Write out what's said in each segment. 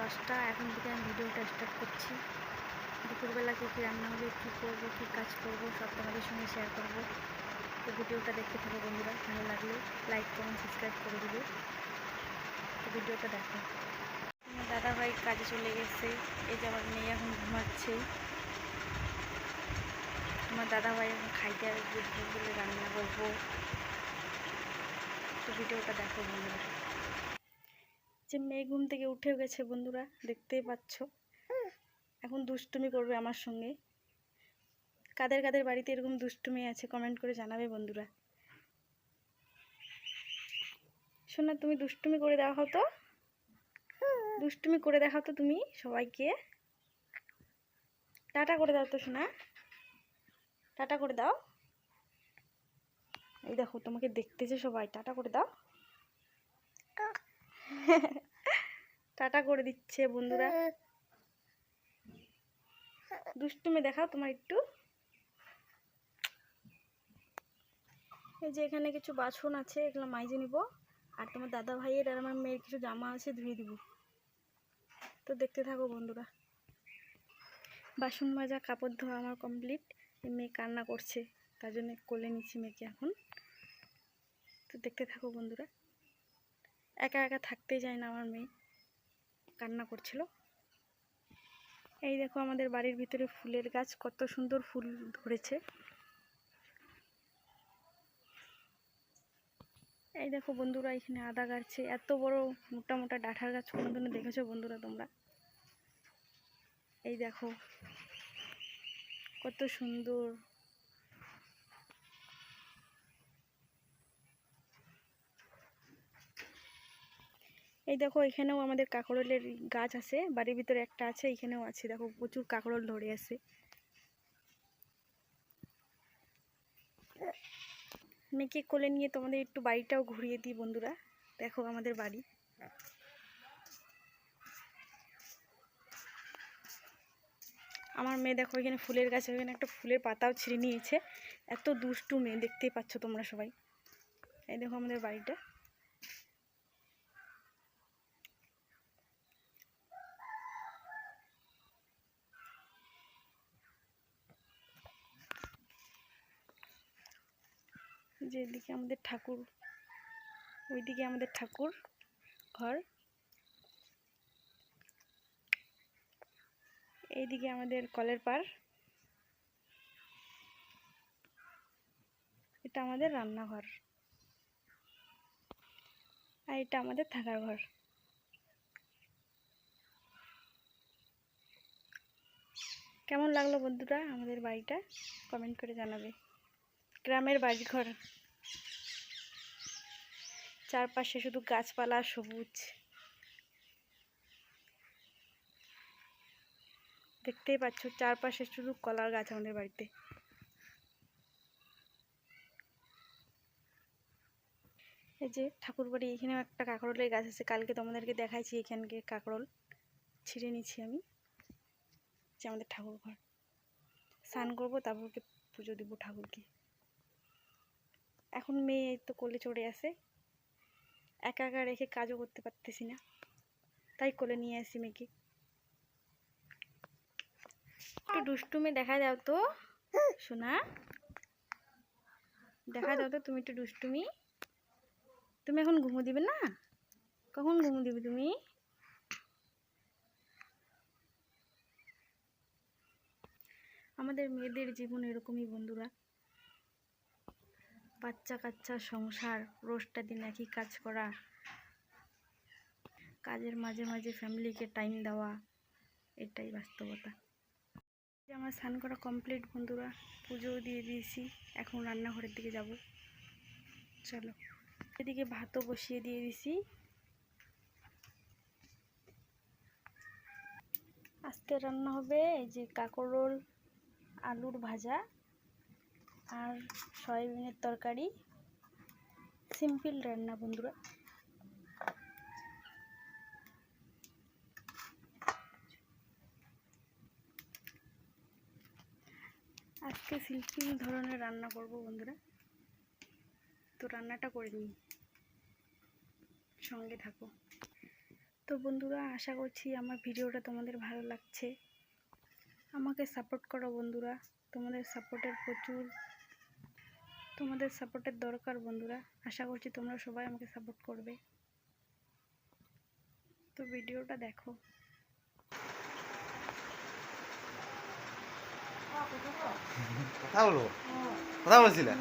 10টা। এখন থেকে আমি ভিডিওটা স্টার্ট করছি। দুপুরবেলা কী কী রান্না হবে, কী করবো, কী কাজ করবো, সব তোমাদের সঙ্গে শেয়ার করবো। তো ভিডিওটা দেখতে থাকো বন্ধুরা, ভালো লাগলে লাইক কমেন্ট সাবস্ক্রাইব করে দিবে। তো ভিডিওটা দেখো। আমার দাদাভাই কাজে চলে গেছে। এই যে আমার মেয়ে এখন ঘুমাচ্ছে। আমার দাদাভাই এখন খাইতে আসবে, দুপুরবেলা রান্না করবো। তো ভিডিওটা দেখো বন্ধুরা। যে মেয়ে ঘুম থেকে উঠেও গেছে বন্ধুরা, দেখতেই পাচ্ছ। এখন দুষ্টুমি করবে আমার সঙ্গে। কাদের কাদের বাড়িতে এরকম দুষ্টুমি আছে কমেন্ট করে জানাবে বন্ধুরা। শোনা, তুমি দুষ্টুমি করে দেখাও তো, দুষ্টুমি করে দেখাও তো তুমি সবাইকে। টাটা করে দাও তো শোনা, টাটা করে দাও। এই দেখো তোমাকে দেখতেছে সবাই, টাটা করে দাও। টাটা করে দিচ্ছে বন্ধুরা। দুষ্টুমি দেখাও তোমার একটু। এই যে এখানে কিছু বাসন আছে, এগুলো মাইজে নিব। আর তোমার দাদা ভাইয়ের আর আমার মেয়ের কিছু জামা আছে, ধুয়ে দিব। তো দেখতে থাকো বন্ধুরা। বাসন মাজা কাপড় ধোয়া আমার কমপ্লিট। মেয়ে কান্না করছে, তার জন্য কোলে নিচ্ছি মেয়েকে এখন। তো দেখতে থাকো বন্ধুরা। একা একা থাকতেই যায় না আমার মেয়ে, কান্না করছিল। এই দেখো আমাদের বাড়ির ভিতরে ফুলের গাছ, কত সুন্দর ফুল ধরেছে। এই দেখো বন্ধুরা, এখানে আদা গাছে এত বড় মোটা মোটা ডাঁঠার গাছ কোনোদিনও দেখেছো বন্ধুরা তোমরা? এই দেখো কত সুন্দর। এই দেখো এখানেও আমাদের কাঁকরোলের গাছ আছে, বাড়ির ভিতরে একটা আছে, এখানেও আছে। দেখো প্রচুর কাঁকরোল ধরে আছে। মেয়েকে কোলে নিয়ে তোমাদের একটু বাড়িটাও ঘুরিয়ে দিই বন্ধুরা। দেখো আমাদের বাড়ি। আমার মেয়ে দেখো এখানে ফুলের গাছ, এখানে একটা ফুলের পাতাও ছিঁড়ে নিয়েছে। এত দুষ্টু মেয়ে, দেখতেই পাচ্ছ তোমরা সবাই। এই দেখো আমাদের বাড়িটা। যে এদিকে আমাদের ঠাকুর, ওইদিকে আমাদের ঠাকুর ঘর, এইদিকে আমাদের কলের পাড়, এটা আমাদের রান্নাঘর, আর এটা আমাদের থাকার ঘর। কেমন লাগলো বন্ধুরা আমাদের বাড়িটা, কমেন্ট করে জানাবে। গ্রামের বাড়ি ঘর, চারপাশে শুধু গাছপালা সবুজ, দেখতেই পাচ্ছ চারপাশে শুধু কলার গাছ আমাদের বাড়িতে। এই যে ঠাকুর বাড়ি, এখানেও একটা কাঁকরোলের গাছ আছে, কালকে তোমাদেরকে দেখাইছি। এখানকে কাঁকরোল ছিঁড়ে নিচ্ছি আমি। যে আমাদের ঠাকুর ঘর, স্নান করবো তারপরকে পুজো দিব ঠাকুরকে। এখন মেয়ে তো কোলে চড়ে আসে, একা একা রেখে কাজও করতে পারতেছি না, তাই কোলে নিয়ে আসি মেয়েকে। একটু দুষ্টুমি দেখা দাও তো সোনা, দেখা দাও তো তুমি একটু দুষ্টুমি। তুমি এখন ঘুমো দিবে না? কখন ঘুমো দিবে তুমি? আমাদের মেয়েদের জীবন এরকমই বন্ধুরা। বাচ্চা কাচ্চা সংসার, রোজটা দিন একই কাজ করা, কাজের মাঝে মাঝে ফ্যামিলিকে টাইম দেওয়া, এটাই বাস্তবতা। আমার স্নান করা কমপ্লিট বন্ধুরা, পুজোও দিয়ে দিয়েছি। এখন রান্নাঘরের দিকে যাব, চলো। এদিকে ভাতও বসিয়ে দিয়ে দিছি। আজকে রান্না হবে এই যে কাঁকরোল, আলুর ভাজা আর সয়াবিনের তরকারি। সিম্পল রান্না বন্ধুরা। আজকে সিম্পল ধরনের রান্না করব বন্ধুরা। তো রান্নাটা করে নিই, সঙ্গে থাকো। তো তো বন্ধুরা, আশা করছি আমার ভিডিওটা তোমাদের ভালো লাগছে। আমাকে সাপোর্ট করো বন্ধুরা, তোমাদের সাপোর্টের দরকার বন্ধুরা। আশা করছি তোমরা সবাই আমাকে সাপোর্ট করবে। তো ভিডিওটা দেখো। কথা বলছিলে?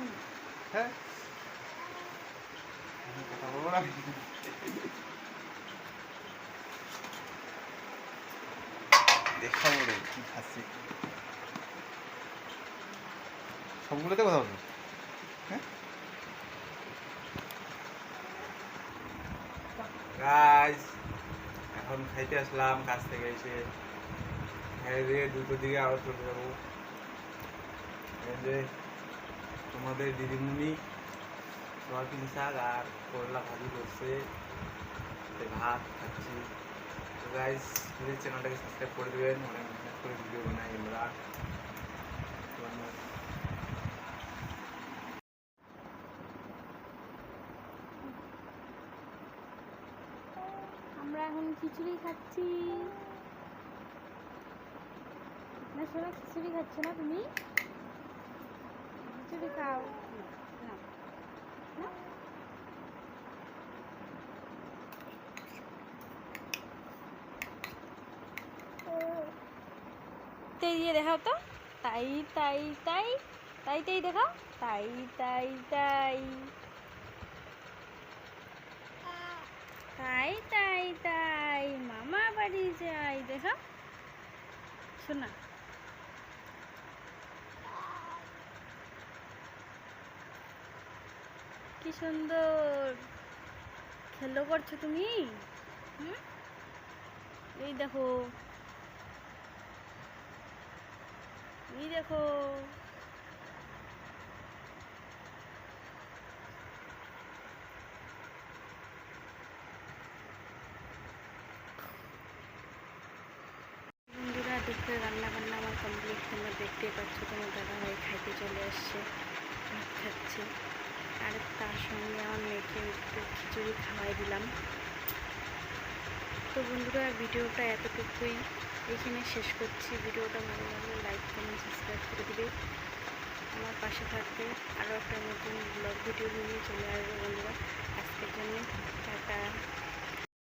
হ্যাঁ, কথা বলবো না। দেখাবো রে কি খাচ্ছি। সবগুলোতে কথা বলবো। হ্যাঁ গাইস, এখন খাইতে আসলাম কাছ থেকে এসে। খেয়ে দিয়ে 2টোর দিকে আবার চলে যাবো। এই যে তোমাদের দিদিমণি সোয়াবিন শাক আর করলা ভাজি করছে, ভাত খাচ্ছি। তো গাইস, প্লিজ চ্যানেলটাকে সাবস্ক্রাইব করে দেবেন। অনেক মেহনত করে ভিডিও বানাই আমরা। আমরা এখন খিচুড়ি খাচ্ছি। না শোনা, খিচুড়ি খাচ্ছ না তুমি? খিচুড়ি খাও না। দিয়ে দেখাও তো। তাই তাই তাই তাই তাই দেখাও। তাই তাই তাই তাই তাই তাই মামা বাড়ি যাই। দেখাও শোনা। কি সুন্দর খেলো করছো তুমি। এই দেখো, এই দেখো। বন্ধুরা, দুপুরে রান্না বান্না আমার কমপ্লিট। তোমরা দেখতেই পাচ্ছ, তোমার দাদা ভাই খাইতে চলে আসছে, ভাত খাচ্ছে। আর তার সঙ্গে আমার মেয়েকে একটু খিচুড়ি খাওয়াই দিলাম। তো বন্ধুরা, ভিডিওটা এতটুকুই, এখানে শেষ করছি। ভিডিওটা ভালো লাগলে লাইক কমেন্ট সাবস্ক্রাইব করে দিবে, আমার পাশে থাকবে। আরও একটা নতুন ব্লগ ভিডিও নিয়ে চলে আসবে বন্ধুরা। আজকের জন্য টাটা।